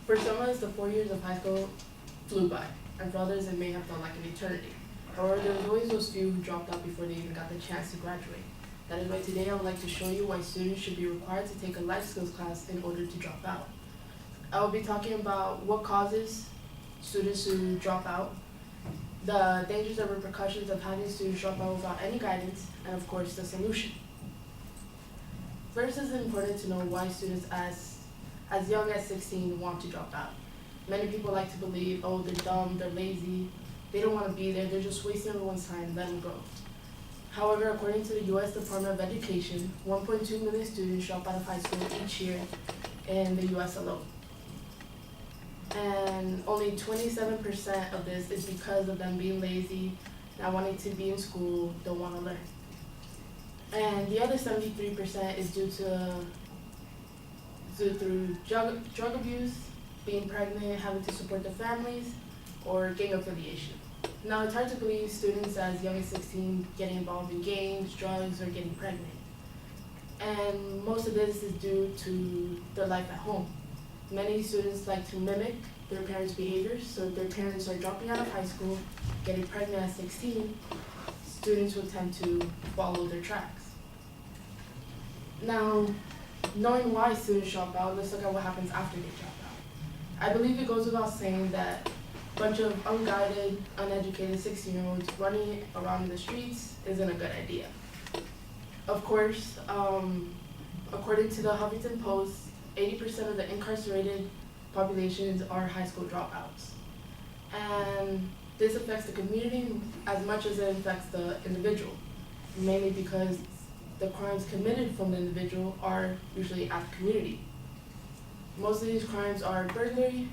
For some of us, the 4 years of high school flew by, and for others, it may have felt like an eternity. However, there was always those few who dropped out before they even got the chance to graduate. That is why today I would like to show you why students should be required to take a life skills class in order to drop out. I will be talking about what causes students to drop out, the dangers and repercussions of having students drop out without any guidance, and of course, the solution. First, it's important to know why students as young as 16 want to drop out. Many people like to believe, oh, they're dumb, they're lazy, they don't want to be there, they're just wasting everyone's time, let them go. However, according to the U.S. Department of Education, 1.2 million students drop out of high school each year in the U.S. alone. And only 27% of this is because of them being lazy, not wanting to be in school, don't want to learn. And the other 73% is due through drug abuse, being pregnant, having to support their families, or gang affiliation. Now, it's hard to believe students as young as 16 getting involved in gangs, drugs, or getting pregnant. And most of this is due to their life at home. Many students like to mimic their parents' behaviors, so if their parents are dropping out of high school, getting pregnant at 16, students will tend to follow their tracks. Now, knowing why students drop out, let's look at what happens after they drop out. I believe it goes without saying that a bunch of unguided, uneducated 16-year-olds running around the streets isn't a good idea. Of course, according to the Huffington Post, 80% of the incarcerated populations are high school dropouts. And this affects the community as much as it affects the individual, mainly because the crimes committed from the individual are usually at the community. Most of these crimes are burglary,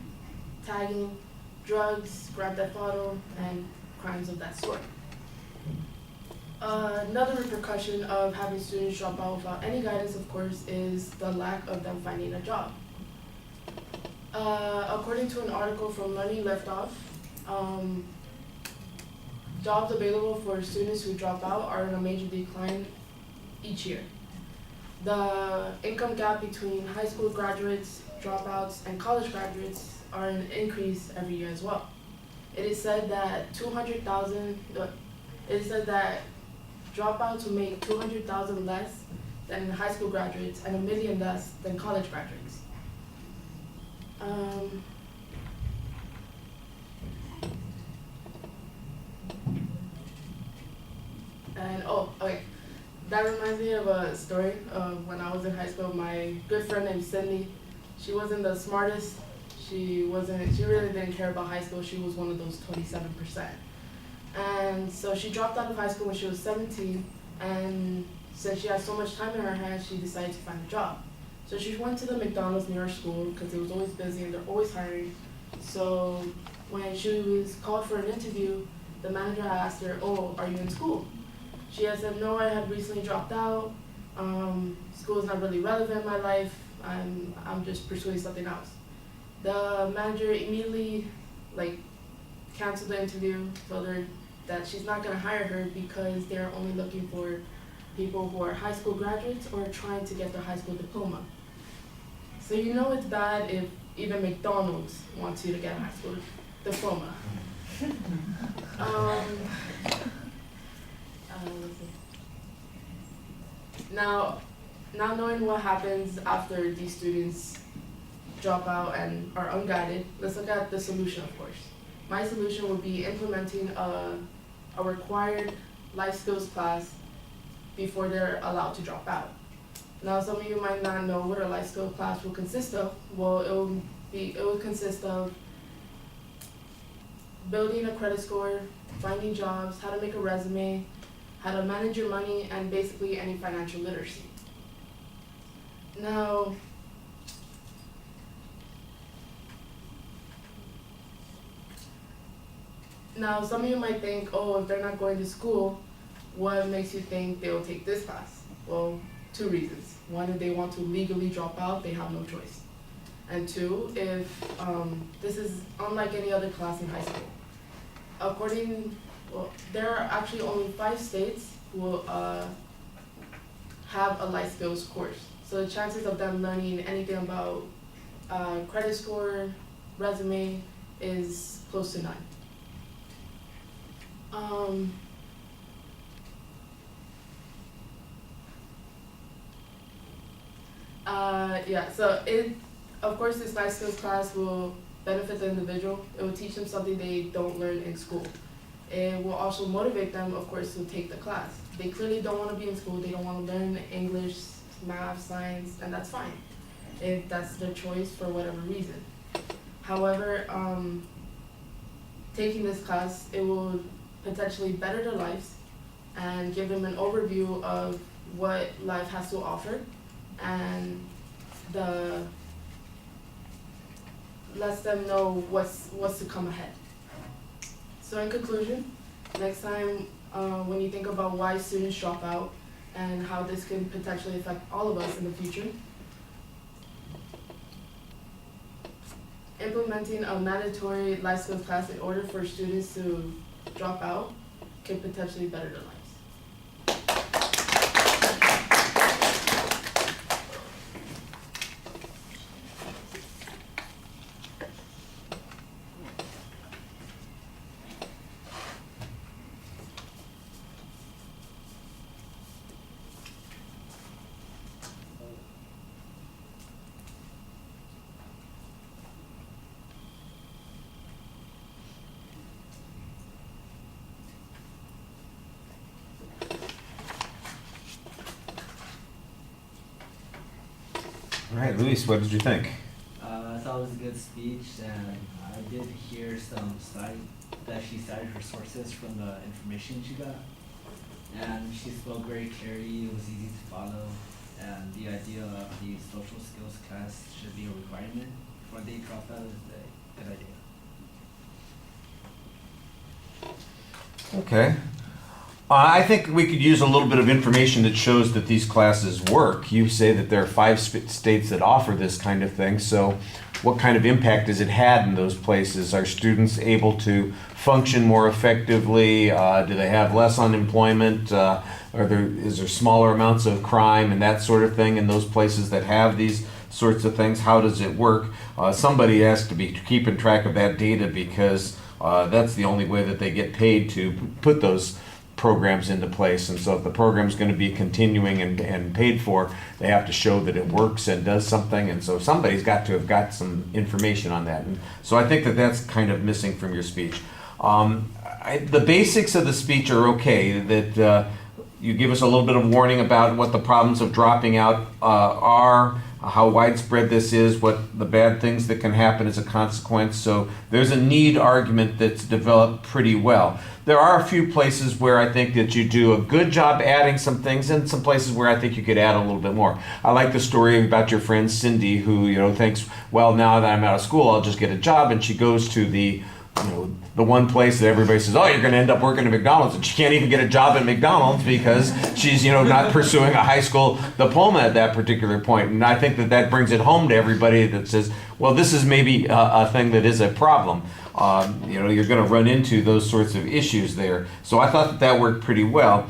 tagging, drugs, grab that bottle, and crimes of that sort. Another repercussion of having students drop out without any guidance, of course, is the lack of them finding a job. According to an article from Learning Left Off, jobs available for students who drop out are in a major decline each year. The income gap between high school graduates, dropouts, and college graduates are an increase every year as well. It is said that dropouts will make 200,000 less than high school graduates and 1 million less than college graduates. That reminds me of a story of when I was in high school. My good friend named Cindy, she wasn't the smartest. She really didn't care about high school. She was one of those 27%. And so she dropped out of high school when she was 17, and since she had so much time in her hands, she decided to find a job. So she went to the McDonald's near her school because it was always busy and they're always hiring. So when she was called for an interview, the manager asked her, "Oh, are you in school?" She had said, "No, I had recently dropped out. School is not really relevant in my life. I'm just pursuing something else." The manager immediately canceled the interview, told her that she's not going to hire her because they're only looking for people who are high school graduates or trying to get their high school diploma. So you know it's bad if even McDonald's wants you to get a high school diploma. Now knowing what happens after these students drop out and are unguided, let's look at the solution, of course. My solution would be implementing a required life skills class before they're allowed to drop out. Now, some of you might not know what a life skills class will consist of. Well, it will consist of building a credit score, finding jobs, how to make a resume, how to manage your money, and basically any financial literacy. Now, some of you might think, oh, if they're not going to school, what makes you think they will take this class? Well, 2 reasons. One, if they want to legally drop out, they have no choice. And 2, if this is unlike any other class in high school. There are actually only 5 states who will have a life skills course. So the chances of them learning anything about Credit score, resume is close to none. Yeah, so of course, this life skills class will benefit the individual. It will teach them something they don't learn in school. It will also motivate them, of course, to take the class. They clearly don't want to be in school. They don't want to learn English, math, science, and that's fine if that's their choice for whatever reason. However, taking this class, it will potentially better their lives and give them an overview of what life has to offer, and lets them know what's to come ahead. So in conclusion, next time when you think about why students drop out and how this can potentially affect all of us in the future, implementing a mandatory life skills class in order for students to drop out can potentially better their lives. All right, Luis, what did you think? I thought it was a good speech, and I did hear that she cited her sources from the information she got, and she spoke very clearly. It was easy to follow, and the idea of the social skills class should be a requirement before they drop out is a good idea. Okay. I think we could use a little bit of information that shows that these classes work. You say that there are 5 states that offer this kind of thing, so what kind of impact has it had in those places? Are students able to function more effectively? Do they have less unemployment? Is there smaller amounts of crime and that sort of thing in those places that have these sorts of things? How does it work? Somebody has to be keeping track of that data, because that's the only way that they get paid to put those programs into place. And so if the program is going to be continuing and paid for, they have to show that it works and does something. And so somebody's got to have got some information on that. And so I think that that's kind of missing from your speech. The basics of the speech are okay, that you give us a little bit of warning about what the problems of dropping out are, how widespread this is, what the bad things that can happen as a consequence. So there's a need argument that's developed pretty well. There are a few places where I think that you do a good job adding some things, and some places where I think you could add a little bit more. I like the story about your friend Cindy, who thinks, well, now that I'm out of school, I'll just get a job, and she goes to the one place that everybody says, oh, you're going to end up working at McDonald's, and she can't even get a job at McDonald's because she's not pursuing a high school diploma at that particular point. And I think that brings it home to everybody that says, well, this is maybe a thing that is a problem. You're going to run into those sorts of issues there. So I thought that worked pretty well.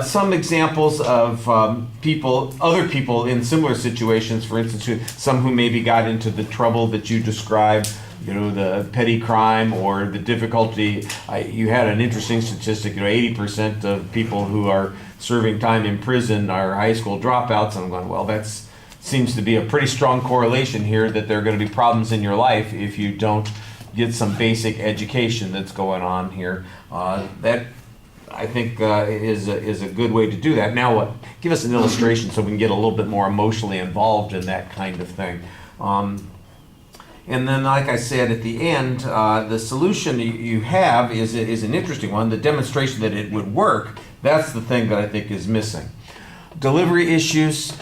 Some examples of other people in similar situations, for instance, some who maybe got into the trouble that you described, the petty crime or the difficulty. You had an interesting statistic, 80% of people who are serving time in prison are high school dropouts. And I'm going, well, that seems to be a pretty strong correlation here, that there are going to be problems in your life if you don't get some basic education that's going on here. That I think is a good way to do that. Now, give us an illustration so we can get a little bit more emotionally involved in that kind of thing. And then, like I said at the end, the solution you have is an interesting one. The demonstration that it would work, that's the thing that I think is missing. Delivery issues,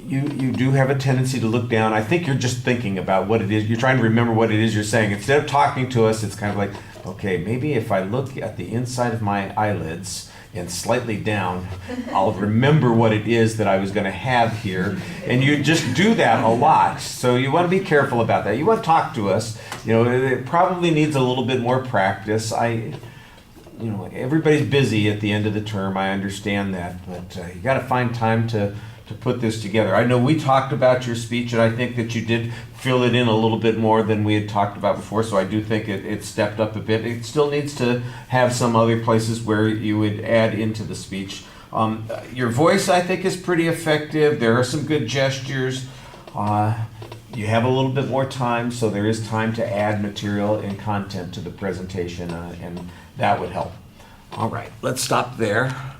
you do have a tendency to look down. I think you're just thinking about what it is. You're trying to remember what it is you're saying. Instead of talking to us, it's kind of like, okay, maybe if I look at the inside of my eyelids and slightly down, I'll remember what it is that I was going to have here. And you just do that a lot. So you want to be careful about that. You want to talk to us. It probably needs a little bit more practice. Everybody's busy at the end of the term. I understand that, but you got to find time to to put this together. I know we talked about your speech, and I think that you did fill it in a little bit more than we had talked about before, so I do think it stepped up a bit. It still needs to have some other places where you would add into the speech. Your voice, I think, is pretty effective. There are some good gestures. You have a little bit more time, so there is time to add material and content to the presentation, and that would help. All right, let's stop there.